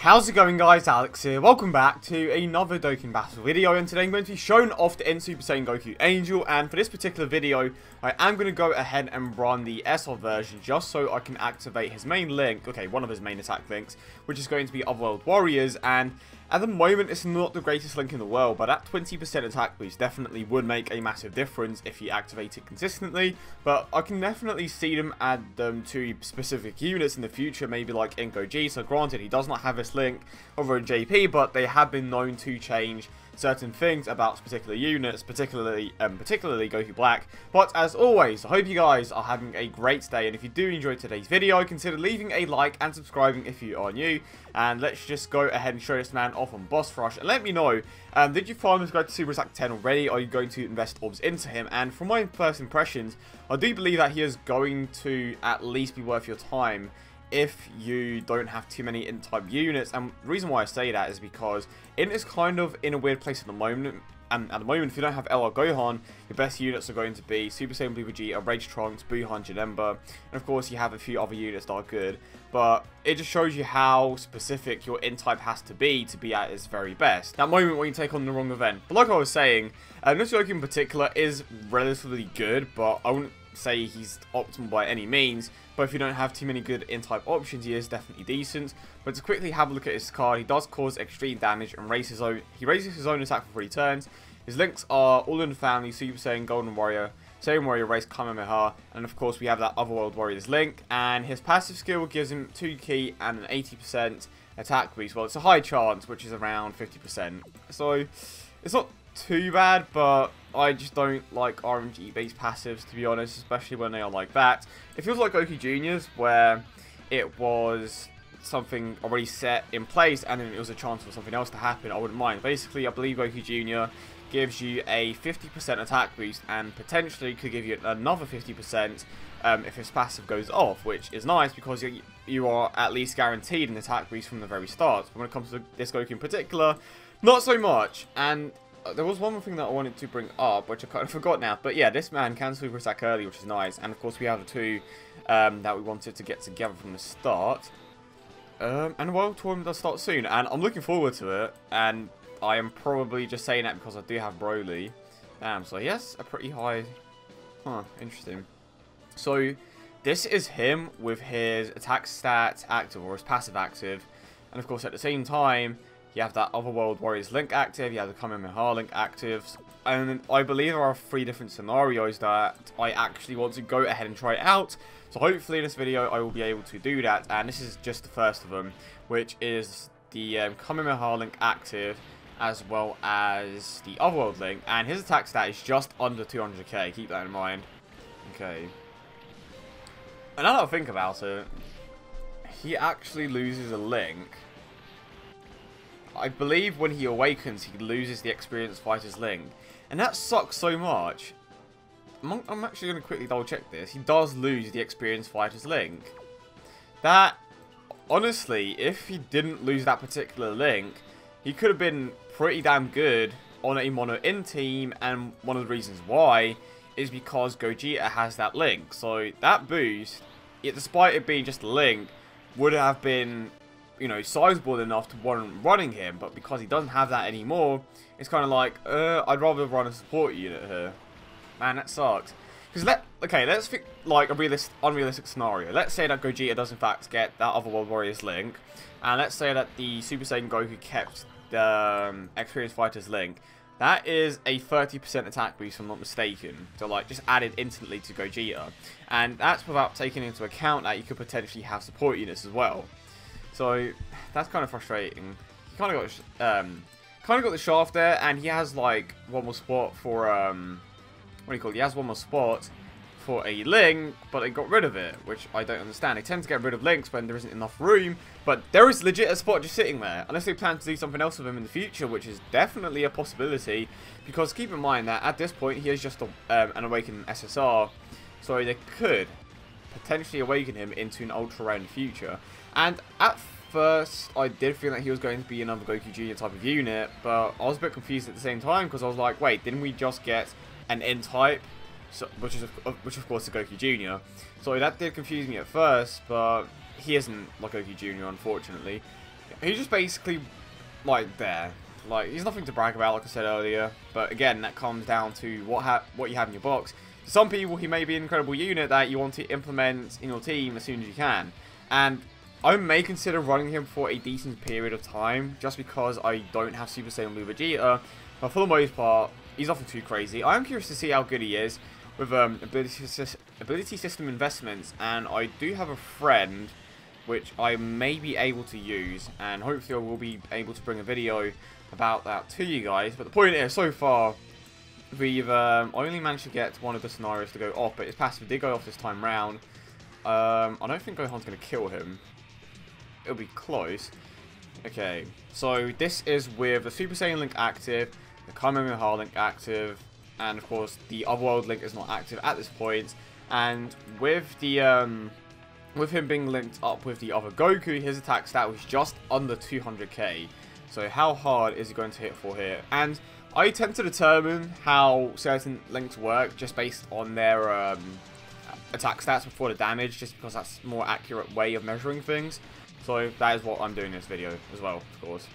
How's it going, guys? Alex here. Welcome back to another Dokkan Battle video, and today I'm going to be showing off the INT Super Saiyan Goku Angel. And for this particular video, I am going to go ahead and run the SR version just so I can activate his main link, okay, one of his main attack links, which is going to be Otherworld Warriors. And at the moment, it's not the greatest link in the world, but that 20% attack boost definitely would make a massive difference if you activate it consistently. But I can definitely see them add them to specific units in the future, maybe like in Goji. So granted, he does not have this link over in JP, but they have been known to change certain things about particular units, particularly Goku Black. But as always, I hope you guys are having a great day, and if you do enjoy today's video, consider leaving a like and subscribing if you are new. And let's just go ahead and show this man off on Boss Rush, and let me know, did you farm this guy to Super Attack 10 already? Are you going to invest orbs into him? And from my first impressions, I do believe that he is going to at least be worth your time if you don't have too many INT type units. And the reason why I say that is because INT is kind of in a weird place at the moment. And at the moment, if you don't have LR Gohan, your best units are going to be Super Saiyan Blue Vegeta, Rage Trunks, Buhan, Janemba, and of course you have a few other units that are good. But it just shows you how specific your INT type has to be at its very best. That moment when you take on the wrong event. But like I was saying, this Goku in particular is relatively good, but I wouldn't say he's optimal by any means. But if you don't have too many good INT type options, he is definitely decent. But to quickly have a look at his card, he does cause extreme damage and he raises his own attack for 3 turns. His links are All in the Family, Super Saiyan, Golden Warrior, Saiyan Warrior Race, Kamehameha, and of course we have that Otherworld Warriors link. And his passive skill gives him 2 ki and an 80% attack boost. Well, it's a high chance, which is around 50%. So it's not too bad, but I just don't like RNG based passives, to be honest, especially when they are like that. It feels like Goku Junior's, where it was something already set in place and then it was a chance for something else to happen. I wouldn't mind. Basically, I believe Goku Junior gives you a 50% attack boost and potentially could give you another 50% if his passive goes off, which is nice because you are at least guaranteed an attack boost from the very start. But when it comes to this Goku in particular, not so much. And there was one more thing that I wanted to bring up, which I kind of forgot now. But yeah, this man can super attack early, which is nice. And of course, we have the 2 that we wanted to get together from the start. And the World Tournament does start soon, and I'm looking forward to it. And I am probably just saying that because I do have Broly. So he has a pretty high... Huh, interesting. So this is him with his attack stat active, or his passive active. And of course, at the same time, you have that Otherworld Warriors link active, you have the Kamehameha link active, and I believe there are 3 different scenarios that I actually want to go ahead and try it out. So hopefully in this video I will be able to do that, and this is just the first of them, which is the Kamehameha link active, as well as the Otherworld link, and his attack stat is just under 200k, keep that in mind. Okay. And now that I think about it, he actually loses a link. I believe when he awakens, he loses the Experienced Fighter's link. And that sucks so much. I'm actually going to quickly double check this. He does lose the Experienced Fighter's link. That, honestly, if he didn't lose that particular link, he could have been pretty damn good on a Mono INT team. And one of the reasons why is because Gogeta has that link. So that boost, despite it being just a link, would have been, you know, sizable enough to warrant running him, but because he doesn't have that anymore, it's kind of like, I'd rather run a support unit here. Man, that sucks. Because let's think like a unrealistic scenario. Let's say that Gogeta does in fact get that Otherworld Warriors link, and let's say that the Super Saiyan Goku kept the Experienced Fighter's link. That is a 30% attack boost, if I'm not mistaken. So like, just added instantly to Gogeta, and that's without taking into account that you could potentially have support units as well. So that's kind of frustrating. He kind of got the shaft there, and he has like one more spot for what do you call it? He has one more spot for a link, but they got rid of it, which I don't understand. They tend to get rid of links when there isn't enough room, but there is legit a spot just sitting there, unless they plan to do something else with him in the future, which is definitely a possibility. Because keep in mind that at this point he is just an awakened SSR, so they could potentially awaken him into an Ultra Rare in the future. And at first, I did feel that he was going to be another Goku Junior type of unit, but I was a bit confused at the same time, because I was like, wait, didn't we just get an INT type? So, which of course is Goku Junior. So that did confuse me at first, but he isn't like Goku Junior, unfortunately. he's just basically, like, there. Like, he's nothing to brag about, like I said earlier. But again, that comes down to what you have in your box. To some people, he may be an incredible unit that you want to implement in your team as soon as you can. And I may consider running him for a decent period of time, just because I don't have Super Saiyan Blue Vegeta. But for the most part, he's nothing too crazy. I am curious to see how good he is with ability system investments. And I do have a friend which I may be able to use, and hopefully I will be able to bring a video about that to you guys. But the point is, so far, we've only managed to get one of the scenarios to go off, but his passive did go off this time round. I don't think Gohan's going to kill him. It'll be close. Okay, so this is with the Super Saiyan link active, the Kamehameha link active, and of course the Otherworld link is not active at this point. And with the with him being linked up with the other Goku, his attack stat was just under 200k. So how hard is he going to hit for here? And I tend to determine how certain links work just based on their attack stats before the damage, just because that's a more accurate way of measuring things. So that is what I'm doing in this video as well, of course.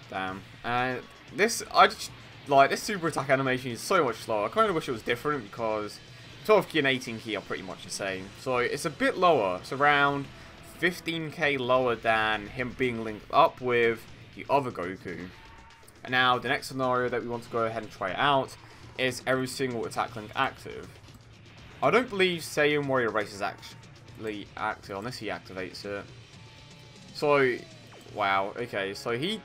Damn. And this, this super attack animation is so much slower. I kind of wish it was different, because 12 key and 18 key are pretty much the same. So it's a bit lower. It's around 15k lower than him being linked up with the other Goku. And now the next scenario that we want to go ahead and try out is every single attack link active. I don't believe Saiyan Warrior Race is actually active unless he activates it. So, wow, okay, so he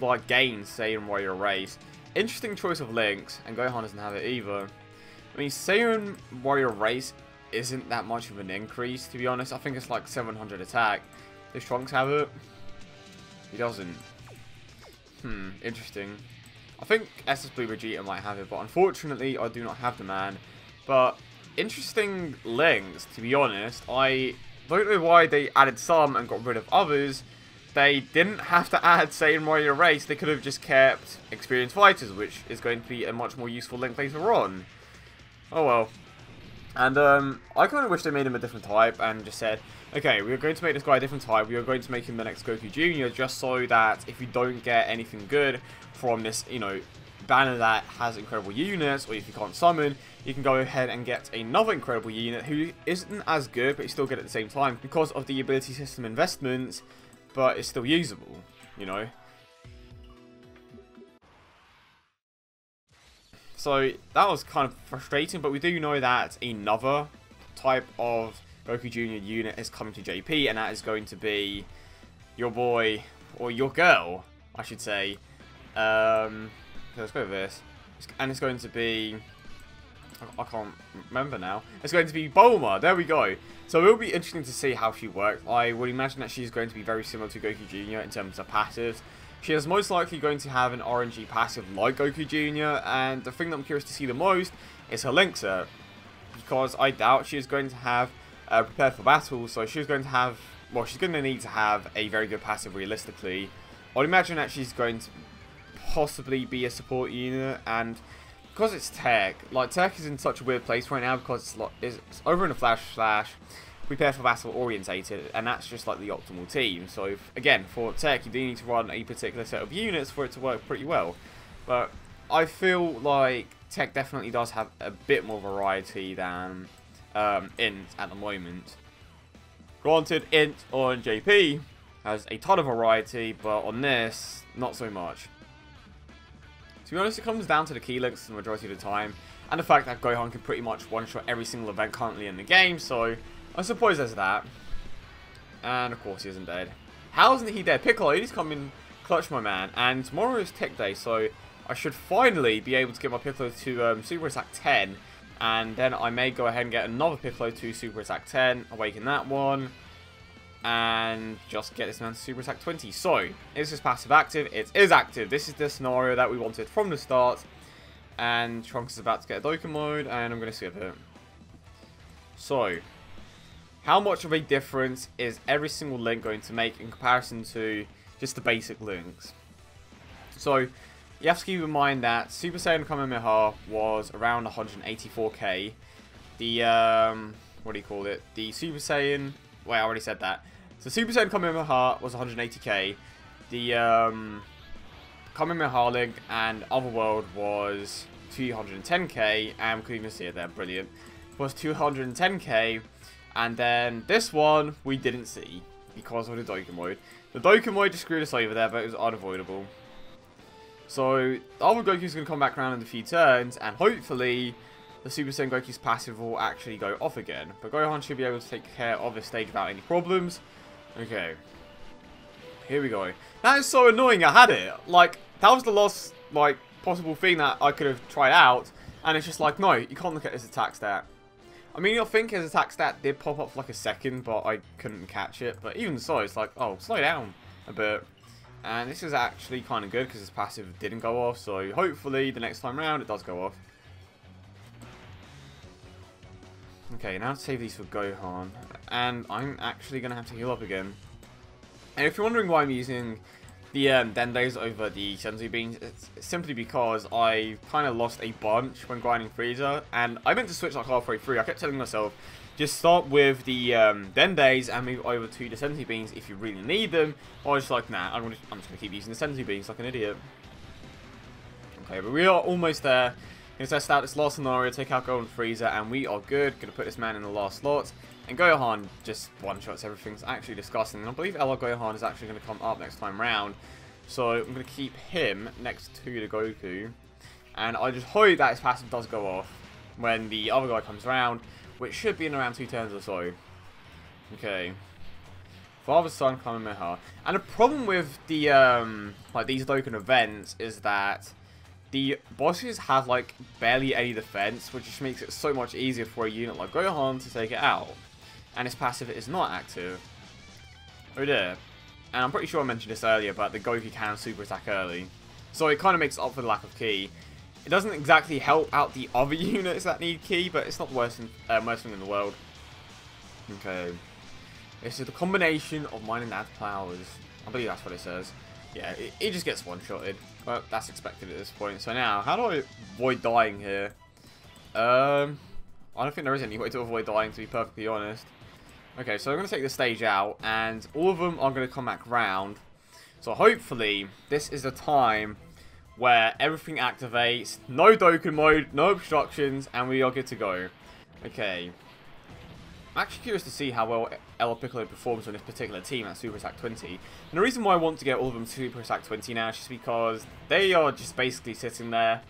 like gains Saiyan Warrior Race. Interesting choice of links, and Gohan doesn't have it either. I mean, Saiyan Warrior Race isn't that much of an increase, to be honest. I think it's like 700 attack. Does Trunks have it? He doesn't. Interesting. I think SS Blue Vegeta might have it, but unfortunately, I do not have the man. But interesting links, to be honest. I don't know why they added some and got rid of others. They didn't have to add Saiyan Warrior Race. They could have just kept Experienced Fighters, which is going to be a much more useful link later on. Oh well. And I kind of wish they made him a different type and just said, okay, we are going to make this guy a different type. We are going to make him the next Goku Jr. just so that if you don't get anything good from this, you know, banner that has incredible units, or if you can't summon, you can go ahead and get another incredible unit who isn't as good, but you still good at the same time because of the ability system investments, but it's still usable, you know. So that was kind of frustrating, but we do know that another type of Goku Jr. unit is coming to JP, and that is going to be your boy, or your girl, I should say. Let's go with this. And it's going to be, I can't remember now. It's going to be Bulma. There we go. So it will be interesting to see how she works. I would imagine that she's going to be very similar to Goku Jr. in terms of passives. She is most likely going to have an RNG passive like Goku Jr. And the thing that I'm curious to see the most is her link set, because I doubt she is going to have prepared for battle. So she's going to have, well, she's going to need to have a very good passive realistically. I would imagine that she's going to possibly be a support unit, and because it's Tech, like Tech is in such a weird place right now because it's over in a flash prepare for battle orientated, and that's just like the optimal team. So again, for Tech, you do need to run a particular set of units for it to work pretty well. But I feel like Tech definitely does have a bit more variety than INT at the moment. Granted, INT on JP has a ton of variety, but on this, not so much. To be honest, it comes down to the key links the majority of the time, and the fact that Gohan can pretty much one-shot every single event currently in the game, so I suppose there's that. And of course he isn't dead. How isn't he dead? Piccolo, he's coming clutch, my man. And tomorrow is Tech Day, so I should finally be able to get my Piccolo to Super Attack 10, and then I may go ahead and get another Piccolo to Super Attack 10, awaken that one, and just get this man to Super Attack 20. So, is this passive active? It is active. This is the scenario that we wanted from the start. And Trunks is about to get a Dokkan mode, and I'm going to skip it. So, how much of a difference is every single link going to make in comparison to just the basic links? So, you have to keep in mind that Super Saiyan Kamehameha was around 184k. The, what do you call it? The Super Saiyan, well, I already said that. So Super Saiyan Kamehameha was 180k. The Kamehameha Link and Otherworld was 210k, and we couldn't even see it there, brilliant. Was 210k, and then this one we didn't see because of the Dokkan mode. The Dokkan mode just screwed us over there, but it was unavoidable. So the other Goku's going to come back around in a few turns, and hopefully the Super Saiyan Goku's passive will actually go off again. But Gohan should be able to take care of this stage without any problems. Okay. Here we go. That is so annoying, I had it. Like, that was the last, like, possible thing that I could have tried out. And it's just like, no, you can't look at his attack stat. I mean, I think his attack stat did pop up for like a second, but I couldn't catch it. But even so, it's like, oh, slow down a bit. And this is actually kind of good because his passive didn't go off. So hopefully the next time round it does go off. Okay, now to save these for Gohan. And I'm actually going to have to heal up again. And if you're wondering why I'm using the Dendays over the Senzu Beans, it's simply because I kind of lost a bunch when grinding Frieza. And I meant to switch like halfway through. I kept telling myself, just start with the Dendays and move over to the Senzu Beans if you really need them. I was just like, nah, I'm just going to keep using the Senzu Beans like an idiot. Okay, but we are almost there. Going to test out this last scenario, take out Gohan and Frieza, and we are good. Going to put this man in the last slot. And Gohan just one-shots everything. It's actually disgusting. And I believe LR Gohan is actually going to come up next time round. So I'm going to keep him next to the Goku. And I just hope that his passive does go off when the other guy comes around, which should be in around 2 turns or so. Okay. Father, Son, Kamehameha. And the problem with the like these Dokkan events is that the bosses have like barely any defense, which just makes it so much easier for a unit like Gohan to take it out. And his passive is not active. Oh dear. And I'm pretty sure I mentioned this earlier, but the Goku can super attack early. So it kind of makes up for the lack of ki. It doesn't exactly help out the other units that need ki, but it's not the worst thing in the world. Okay. This is the combination of mine and Dad's powers. I believe that's what it says. Yeah, it just gets one-shotted. But that's expected at this point. So now, how do I avoid dying here? I don't think there is any way to avoid dying, to be perfectly honest. Okay, so I'm going to take the stage out, and all of them are going to come back round. So hopefully, this is the time where everything activates, no Dokkan mode, no obstructions, and we are good to go. Okay. I'm actually curious to see how well El Piccolo performs on this particular team at Super Attack 20. And the reason why I want to get all of them to Super Attack 20 now is just because they are just basically sitting there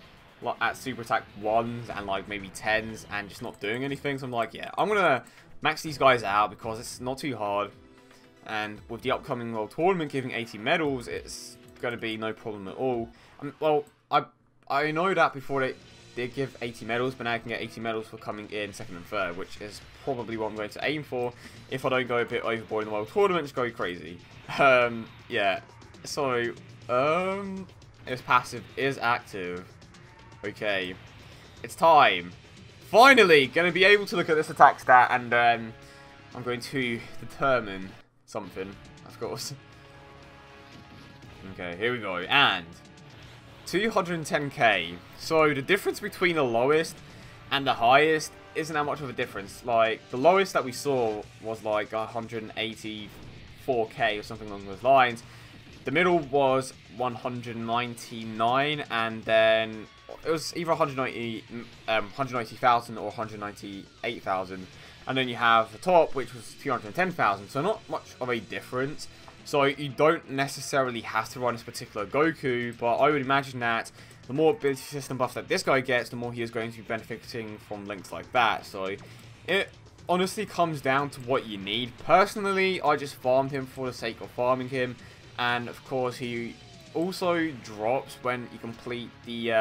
at Super Attack 1s and like maybe 10s and just not doing anything. So I'm like, yeah, I'm going to max these guys out because it's not too hard. And with the upcoming World Tournament giving 80 medals, it's going to be no problem at all. Well, I know that before they give 80 medals, but now I can get 80 medals for coming in 2nd and 3rd, which is probably what I'm going to aim for. If I don't go a bit overboard in the World Tournament, just go crazy. Yeah. So, his passive is active. Okay. It's time. Finally, going to be able to look at this attack stat, and I'm going to determine something, of course. Okay, here we go. And 210k. So the difference between the lowest and the highest isn't that much of a difference. Like, the lowest that we saw was like 184k or something along those lines. The middle was 199, and then it was either 190,000 or 198,000. And then you have the top, which was 210,000. So not much of a difference. So you don't necessarily have to run this particular Goku, but I would imagine that the more ability system buff that this guy gets, the more he is going to be benefiting from links like that. So it honestly comes down to what you need. Personally, I just farmed him for the sake of farming him. And of course, he also drops when you complete the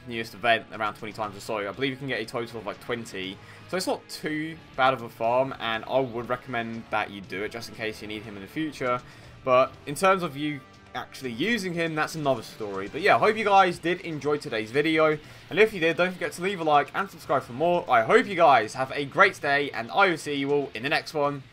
newest event around 20 times or so. I believe you can get a total of like 20. So it's not too bad of a farm, and I would recommend that you do it just in case you need him in the future. But in terms of you actually using him, that's another story. But yeah, I hope you guys did enjoy today's video. And if you did, don't forget to leave a like and subscribe for more. I hope you guys have a great day, and I will see you all in the next one.